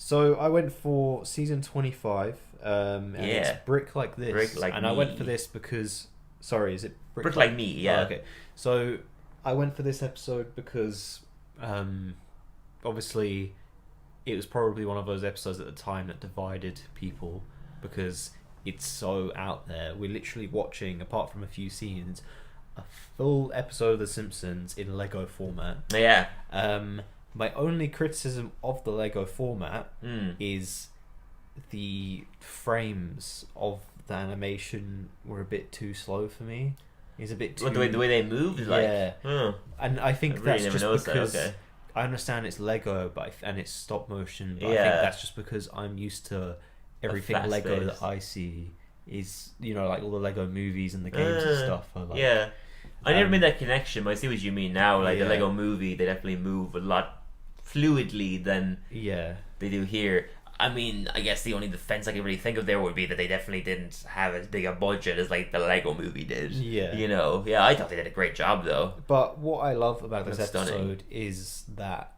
So I went for season 25, and it's Brick Like This. Brick Like and Me. I went for this because... Sorry, is it Brick Like Me, yeah. Oh, okay. So I went for this episode because, obviously, it was probably one of those episodes at the time that divided people because it's so out there. We're literally watching, apart from a few scenes, a full episode of The Simpsons in Lego format. Yeah. My only criticism of the Lego format is the frames of the animation were a bit too slow for me. It's a bit too... What, the way they moved? Yeah. Like, And I think really that's never just noticed because... that. Okay. I understand it's Lego and it's stop motion, but I Yeah. think that's just because I'm used to everything fast Lego pace. that I see is, like all the Lego movies and the games and stuff are like... Yeah. I never made that connection, but I see what you mean now. Like the Yeah. Lego movie, they definitely move a lot fluidly than Yeah. they do here. I mean, I guess the only defense I can really think of there would be that they definitely didn't have as big a budget as like the Lego movie did. Yeah. Yeah, I thought they did a great job though. But what I love about this That's episode stunning. is that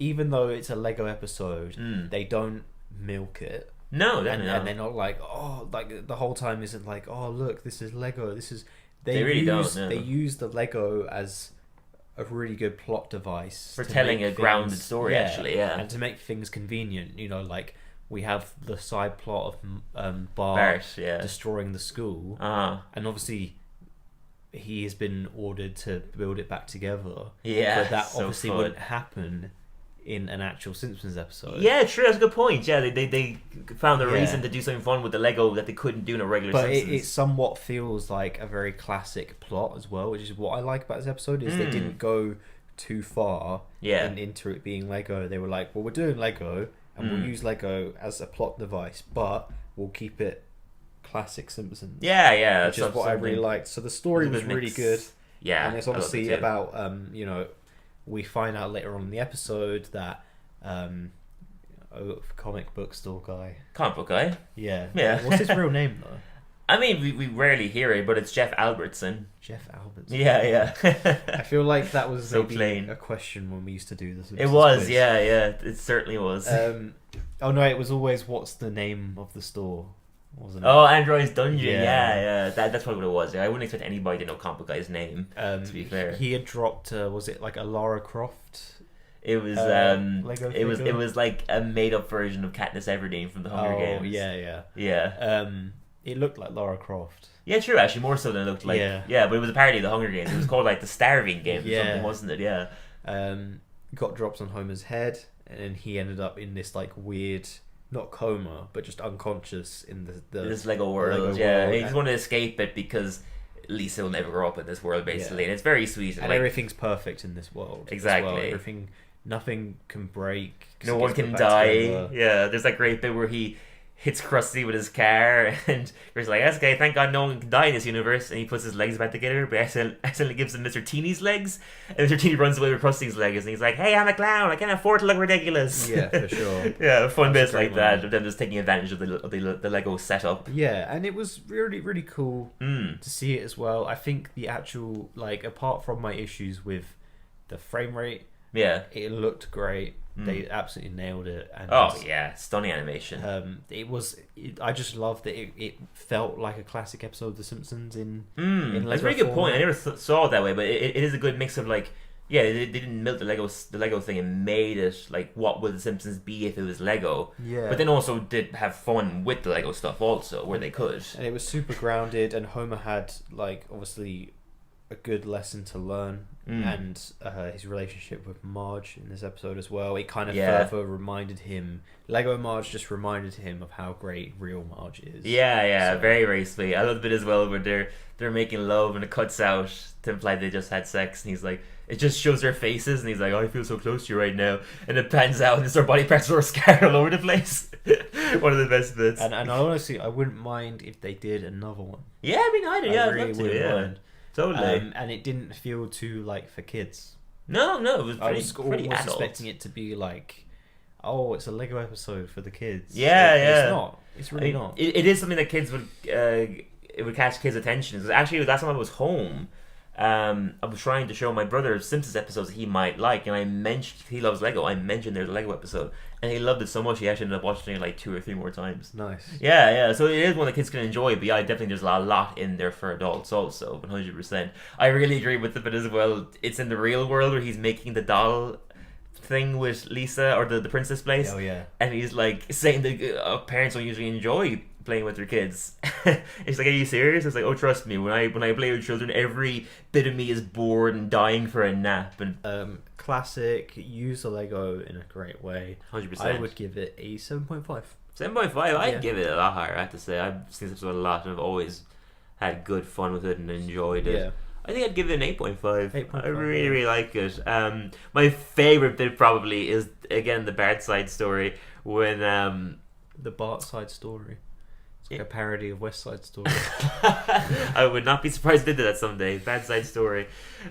even though it's a Lego episode, they don't milk it. No, definitely And not. they're not like, oh, like the whole time isn't like, oh, look, this is Lego. This is... They really don't, no. They use the Lego as a really good plot device For to telling make a grounded story, actually, yeah. and to make things convenient. Like we have the side plot of Bart, yeah. destroying the school, and obviously he has been ordered to build it back together. Yeah, but that so obviously fun. wouldn't happen in an actual Simpsons episode. Yeah, true. That's a good point. Yeah, they found a Yeah. reason to do something fun with the Lego that they couldn't do in a regular But Simpsons. it somewhat feels like a very classic plot as well, which is what I like about this episode, is they didn't go too far into it being Lego. They were like, well, we're doing Lego, and we'll use Lego as a plot device, but we'll keep it classic Simpsons. Yeah, Which is what I really liked. So the story was really good. Yeah, And it's obviously about, we find out later on in the episode that comic book store guy. Comic book guy. Yeah. Yeah. What's his real name, though? I mean, we rarely hear it, but it's Jeff Albertson. Jeff Alberts. Yeah. I feel like that was So maybe plain. a question when we used to do this. It was, yeah, it certainly was. Oh no, it was always what's the name of the store, wasn't it? Oh, Android's Dungeon. Yeah. Yeah. That's probably what it was. Yeah, I wouldn't expect anybody to know comic book guy's name. To be fair, he had dropped. Was it like a Lara Croft? it was Lego it was figure? it was like a made up version of Katniss Everdeen from the Hunger Games. Oh yeah. Yeah. It looked like Lara Croft. Yeah, true. Actually, more so than it looked like. Yeah. But it was a parody of the Hunger Games. It was called like the Starving Games or Yeah. something, wasn't it? Yeah. Got drops on Homer's head, and then he ended up in this like weird, not coma, but just unconscious in the This Lego world. Lego Yeah, world. he just wanted to escape it because Lisa will never grow up in this world, basically, Yeah. and it's very sweet. and like, everything's perfect in this world. as Exactly. well. Everything, nothing can break. 'cause no it one gets can put back die. together. Yeah, there's that great bit where he hits Krusty with his car, and Krusty's like, "That's okay. Thank God no one can die in this universe." And he puts his legs back together, but accidentally gives him Mr. Teeny's legs, and Mr. Teeny runs away with Krusty's legs, and he's like, "Hey, I'm a clown. I can't afford to look ridiculous." Yeah, for sure. Yeah, fun That's bits a great like that moment. of them just taking advantage of the Lego setup. Yeah, and it was really, really cool Mm. to see it as well. I think the actual, like, apart from my issues with the frame rate, Yeah. it looked great. They absolutely nailed it. And Oh yeah, stunning animation. I just loved that it felt like a classic episode of The Simpsons in That's Lego a very good point. I format. never saw it that way, but it is a good mix of like, yeah, they didn't milk the Lego thing and made it like what would the Simpsons be if it was Lego. Yeah. But then also did have fun with the Lego stuff also where they could. And it was super grounded, and Homer had, like, obviously a good lesson to learn, and his relationship with Marge in this episode as well. It kind of further reminded him, Lego Marge just reminded him of how great real Marge is. Yeah, So- very, very sweet. I love the bit as well where they're making love and it cuts out to imply they just had sex, and he's like, it just shows their faces, and he's like, "Oh, I feel so close to you right now," and it pans out and their body parts are scarred all over the place. One of the best bits. And honestly, I wouldn't mind if they did another one. Yeah, I mean, I'd I love really to, wouldn't yeah. mind. Totally. And it didn't feel too, like, for kids. No, it was I pretty, was pretty almost adult. expecting it to be like, oh, it's a Lego episode for the kids. Yeah, It's yeah. not. It's really not. It is something that kids would it would catch kids' attention. Because actually, last time I was home, I was trying to show my brother Simpsons episodes that he might like, and I mentioned he loves Lego. I mentioned there's a Lego episode, and he loved it so much he actually ended up watching it like 2 or 3 more times. Nice. Yeah. So it is one that kids can enjoy, but yeah, I definitely there's a lot in there for adults also, 100%. I really agree with the bit as well. It's in the real world where he's making the doll thing with Lisa or the princess place. Oh yeah. And he's like saying that parents don't usually enjoy playing with their kids. It's like, are you serious? It's like, oh, trust me, when I play with children, every bit of me is bored and dying for a nap. And classic, use the Lego in a great way. 100%. I would give it a 7.5. 7.5. I'd give it a lot higher, I have to say. I've seen this episode a lot and I've always had good fun with it and enjoyed it. Yeah. I think I'd give it an 8.5. 8.5. I really, really like it. My favourite bit probably is, again, the Bart side story when... the Bart side story. It's like a parody of West Side Story. I would not be surprised if they did that someday. Bad Side Story.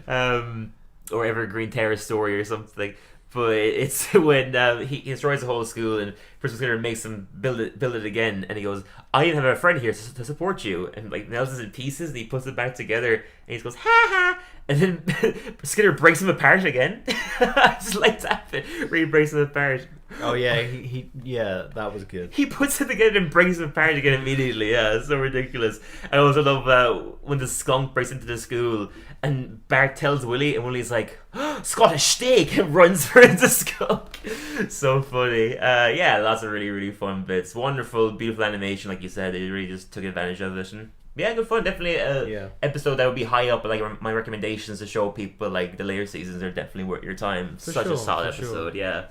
Or Evergreen Terrace Story or something. But it's when he destroys the whole school and Principal Skinner makes him build it again, and he goes, I have a friend here to support you, and like nails it in pieces and he puts it back together and he just goes, ha ha, and then Skinner breaks him apart again. I just like that bit where he breaks him apart. Oh yeah, he that was good. He puts it together and breaks it apart again immediately. Yeah, it's so ridiculous. I also love when the skunk breaks into the school and Bart tells Willie, and Willie's like, Scottish steak, and runs for the skunk. So funny. Yeah, lots of really, really fun bits. Wonderful, beautiful animation, like you said. They really just took advantage of it. And yeah, good fun. Definitely a episode that would be high up. Like my recommendations to show people, like the later seasons are definitely worth your time. Such a solid episode. Yeah.